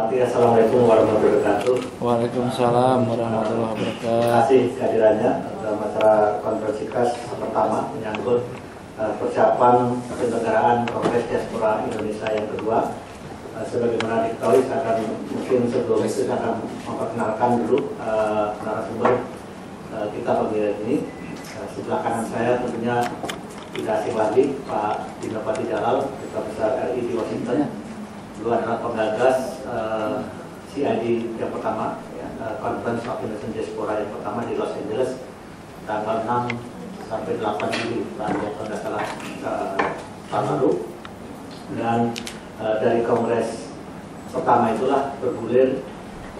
hormati, Assalamualaikum warahmatullahi wabarakatuh. Waalaikumsalam warahmatullahi wabarakatuh. Terima kasih kehadirannya dalam acara konferensi pers pertama menyangkut persiapan penyelenggaraan Kongres Diaspora Indonesia yang kedua. Sebagaimana diketahui, saya akan mungkin sebelum itu saya akan memperkenalkan dulu narasumber kita pagi ini. Sebelah kanan saya tentunya tidak asing lagi Pak Dino Patijalal, Duta Besar RI di Washington. Beliau adalah penggagas CID yang pertama, ya, Conference of Indonesian Diaspora yang pertama di Los Angeles tanggal 6 sampai 8 Juli tahun tidak salah tahun lalu. Dan dari kongres pertama itulah bergulir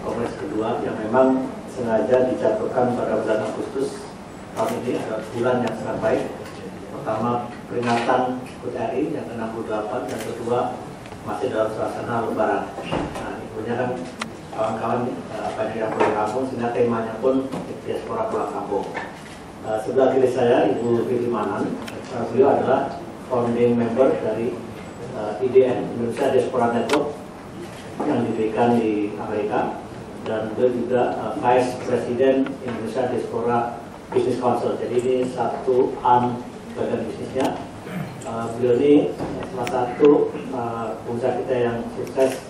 kongres kedua yang memang sengaja dijadwalkan pada bulan Agustus tahun ini, adalah bulan yang sangat baik. Pertama, peringatan HUT RI yang ke-68, dan kedua masih dalam suasana lebaran. Nah, ibunya kan kawan-kawan banyak yang pulang kampung, sehingga temanya pun diaspora pulang kampung. Sebelah kiri saya Ibu Vivi Manan. Beliau adalah founding member dari IDN, Indonesia Diaspora Network, yang didirikan di Amerika, dan beliau juga Vice President Indonesia Diaspora Business Council. Jadi ini satu arm bagian bisnisnya. Beliau ini salah satu pengusaha kita yang sukses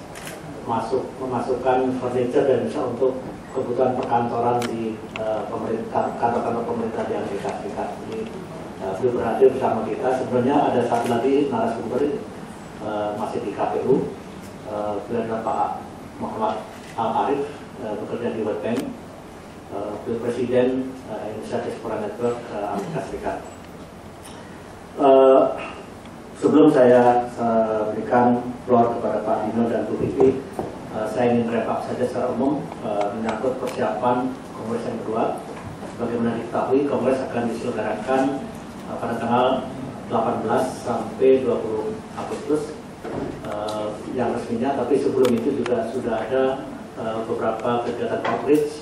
memasukkan furniture dan bisa untuk kebutuhan perkantoran di kantor-kantor pemerintah di Amerika Serikat. Jadi beliau berhadir bersama kita. Sebenarnya ada satu lagi narasumber masih di KPU. Beliau adalah Pak Muhammad Al-Arif, bekerja di World Bank. Beliau Presiden Indonesia Diaspora Network Amerika Serikat. Sebelum saya berikan floor kepada Pak Dino dan Bu Vivi, saya ingin wrap up saja secara umum menyangkut persiapan Kongres yang kedua. Bagaimana diketahui, Kongres akan diselenggarakan pada tanggal 18 sampai 20 Agustus yang resminya, tapi sebelum itu juga sudah ada beberapa kegiatan outreach.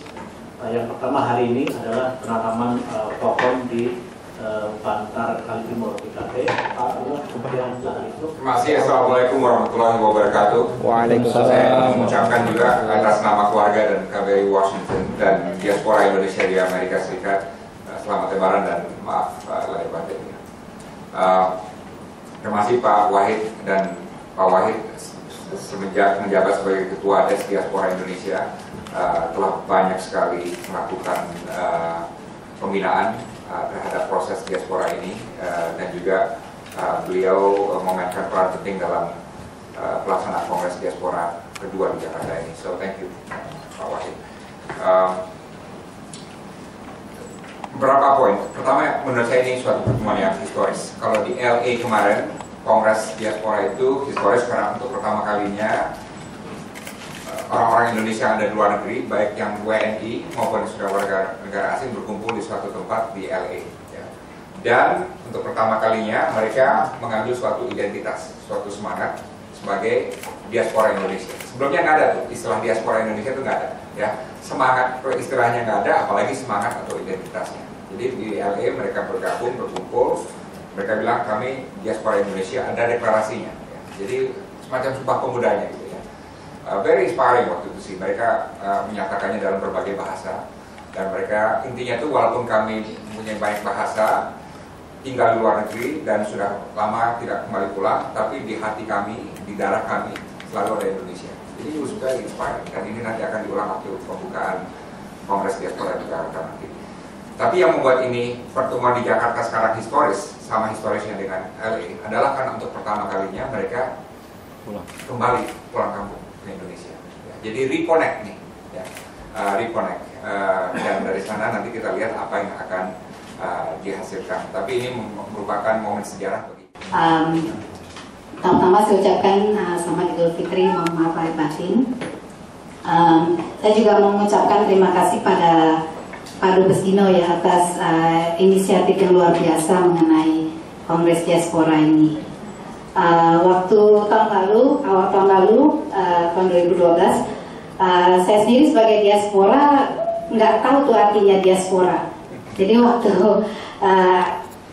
Yang pertama hari ini adalah penanaman pohon di Bantar Kali Timur IKT. Kemudian terima kasih. Assalamualaikum warahmatullahi wabarakatuh. Waalaikumsalam. Saya mengucapkan juga atas nama keluarga dan KBRI Washington dan Diaspora Indonesia di Amerika Serikat, selamat Lebaran dan maaf lahir batin. Terima kasih Pak Wahid dan Pak Wahid semenjak menjabat sebagai Ketua DES Diaspora Indonesia telah banyak sekali melakukan pembinaan terhadap proses diaspora ini, dan juga beliau memainkan peran penting dalam pelaksanaan Kongres Diaspora kedua di Jakarta ini. So thank you Pak Wahid. Beberapa poin. Pertama, menurut saya ini suatu pertemuan yang historis. Kalau di LA kemarin Kongres Diaspora itu historis karena untuk pertama kalinya orang-orang Indonesia yang ada di luar negeri, baik yang WNI maupun sudah warga negara asing, berkumpul di suatu tempat di LA. Ya. Dan untuk pertama kalinya mereka mengambil suatu identitas, suatu semangat sebagai diaspora Indonesia. Sebelumnya nggak ada tuh istilah diaspora Indonesia, itu nggak ada. Ya. Semangat istilahnya nggak ada, apalagi semangat atau identitasnya. Jadi di LA mereka bergabung, berkumpul, mereka bilang kami diaspora Indonesia, ada deklarasinya. Ya. Jadi semacam sumpah pemudanya gitu. Very inspiring waktu itu sih, mereka menyatakannya dalam berbagai bahasa, dan mereka intinya tuh walaupun kami mempunyai banyak bahasa, tinggal di luar negeri dan sudah lama tidak kembali pulang, tapi di hati kami, di darah kami selalu ada Indonesia. Jadi itu juga inspiring, dan ini nanti akan diulang waktu pembukaan Kongres Diaspora di Jakarta nanti. Tapi yang membuat ini pertemuan di Jakarta sekarang historis, sama historisnya dengan LA, adalah karena untuk pertama kalinya mereka kembali pulang kampung ke Indonesia. Ya, jadi reconnect nih, ya, reconnect. Dan dari sana nanti kita lihat apa yang akan dihasilkan. Tapi ini merupakan momen sejarah bagi. Pertama saya ucapkan selamat Idul Fitri, mohon maaf lahir batin. Saya juga mau mengucapkan terima kasih pada Pak Dubes Dino ya atas inisiatif yang luar biasa mengenai Kongres Diaspora ini. Waktu tahun lalu, awal tahun lalu, tahun 2012, saya sendiri sebagai diaspora nggak tahu tuh artinya diaspora. Jadi waktu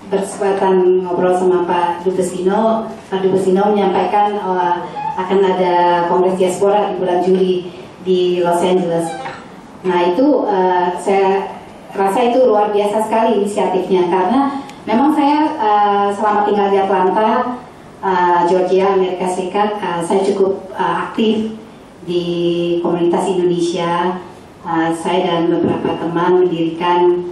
berkesempatan ngobrol sama Pak Dubes Dino menyampaikan akan ada Kongres Diaspora di bulan Juli di Los Angeles. Nah itu saya rasa itu luar biasa sekali inisiatifnya, karena memang saya selama tinggal di Atlanta, Georgia, Amerika Serikat, saya cukup aktif di komunitas Indonesia. Saya dan beberapa teman mendirikan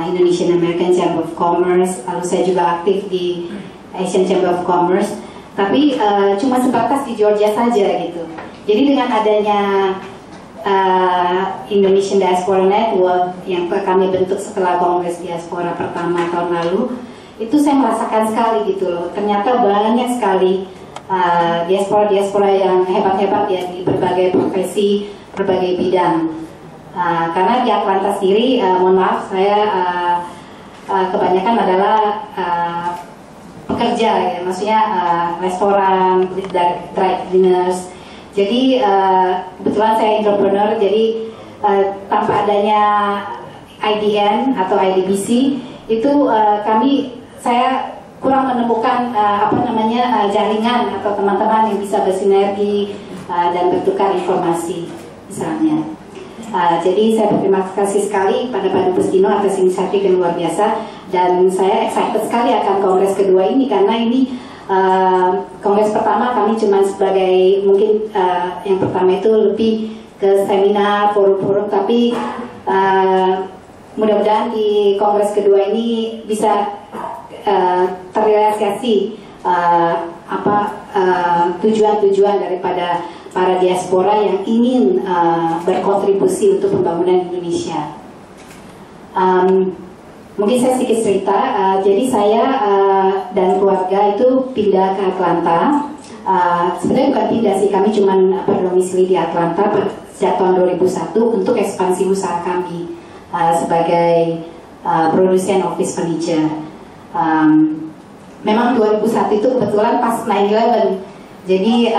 Indonesian American Chamber of Commerce, lalu saya juga aktif di Asian Chamber of Commerce, tapi cuma sebatas di Georgia saja gitu. Jadi dengan adanya Indonesian Diaspora Network yang kami bentuk setelah Kongres Diaspora pertama tahun lalu, itu saya merasakan sekali gitu loh, ternyata banyak sekali diaspora-diaspora yang hebat-hebat ya di berbagai profesi, berbagai bidang. Karena di Atlanta sendiri, mohon maaf, saya kebanyakan adalah pekerja ya, maksudnya restoran, dry cleaners. Jadi kebetulan saya entrepreneur, jadi tanpa adanya IDN atau IDBC itu saya kurang menemukan jaringan atau teman-teman yang bisa bersinergi dan bertukar informasi misalnya. Jadi saya berterima kasih sekali pada Pak Dubes Dino atas inisiatif yang luar biasa, dan saya excited sekali akan kongres kedua ini, karena ini kongres pertama kami cuma sebagai mungkin yang pertama itu lebih ke seminar, forum-forum, tapi mudah-mudahan di kongres kedua ini bisa terrealisasi tujuan-tujuan daripada para diaspora yang ingin berkontribusi untuk pembangunan Indonesia. Mungkin saya sedikit cerita. Jadi saya dan keluarga itu pindah ke Atlanta. Sebenarnya bukan pindah sih, kami cuma berdomisili di Atlanta sejak tahun 2001 untuk ekspansi usaha kami sebagai produsen office furniture. Memang 2001 itu kebetulan pas 9/11, jadi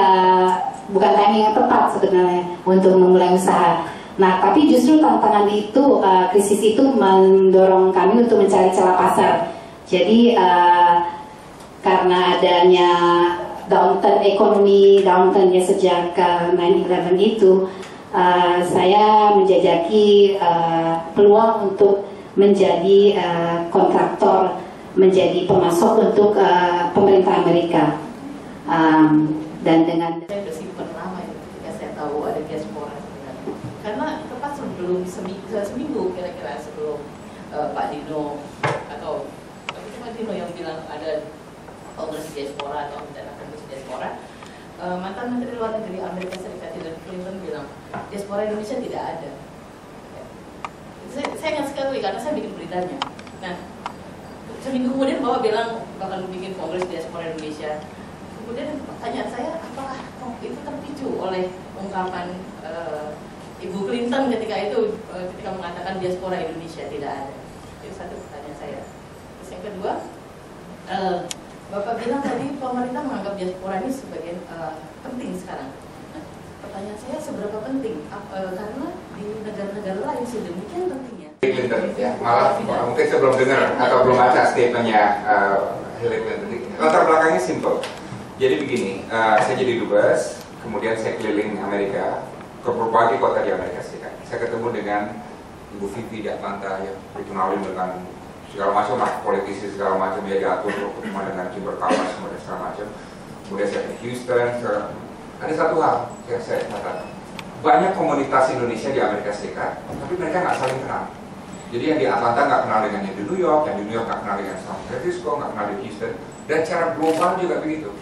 bukan timing yang tepat sebenarnya untuk memulai usaha. Nah, tapi justru tantangan itu, krisis itu mendorong kami untuk mencari celah pasar. Jadi karena adanya downturn-nya sejak 9/11 itu, saya menjajaki peluang untuk menjadi kontraktor, menjadi pemasok untuk pemerintah Amerika. Dan dengan saya bersimpan lama itu ketika saya tahu ada diaspora sebenarnya, karena tepat sebelum seminggu kira-kira sebelum Pak Dino atau Pak Dino yang bilang ada kongres diaspora atau rencana kongres diaspora, mantan Menteri Luar Negeri Amerika Serikat Hillary Clinton bilang diaspora Indonesia tidak ada. Saya ingat sekali karena saya bikin beritanya. Nah, seminggu kemudian Bapak bilang bakal bikin kongres diaspora Indonesia. Kemudian pertanyaan saya, apakah itu terpicu oleh ungkapan Ibu Clinton ketika mengatakan diaspora Indonesia tidak ada? Itu satu pertanyaan saya. Terus yang kedua, Bapak bilang tadi pemerintah menganggap diaspora ini sebagai penting sekarang. Nah, pertanyaan saya, seberapa penting? Karena di negara-negara lain sedemikian pentingnya. Clinton ya, malah mungkin saya belum dengar atau belum baca statementnya Hillary Clinton. Latar belakangnya simple. Jadi begini, saya jadi dubes, kemudian saya keliling Amerika ke berbagai kota di Amerika Serikat. Saya ketemu dengan Ibu Vivi di Atlanta yang dikenalin dengan segala macam politisi segala macam, ya diatur ketemu dengan Chamber Commerce dan segala macam. Kemudian saya ke Houston. Ada satu hal yang saya katakan, banyak komunitas Indonesia di Amerika Serikat, tapi mereka nggak saling kenal. Jadi yang di Atlanta nggak kenal dengan yang di New York, yang di New York nggak kenal dengan San Francisco, nggak kenal di Houston, dan secara global juga begitu.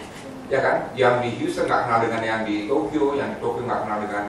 Ya kan, yang di Houston nggak kenal dengan yang di Tokyo, yang di Tokyo nggak kenal dengan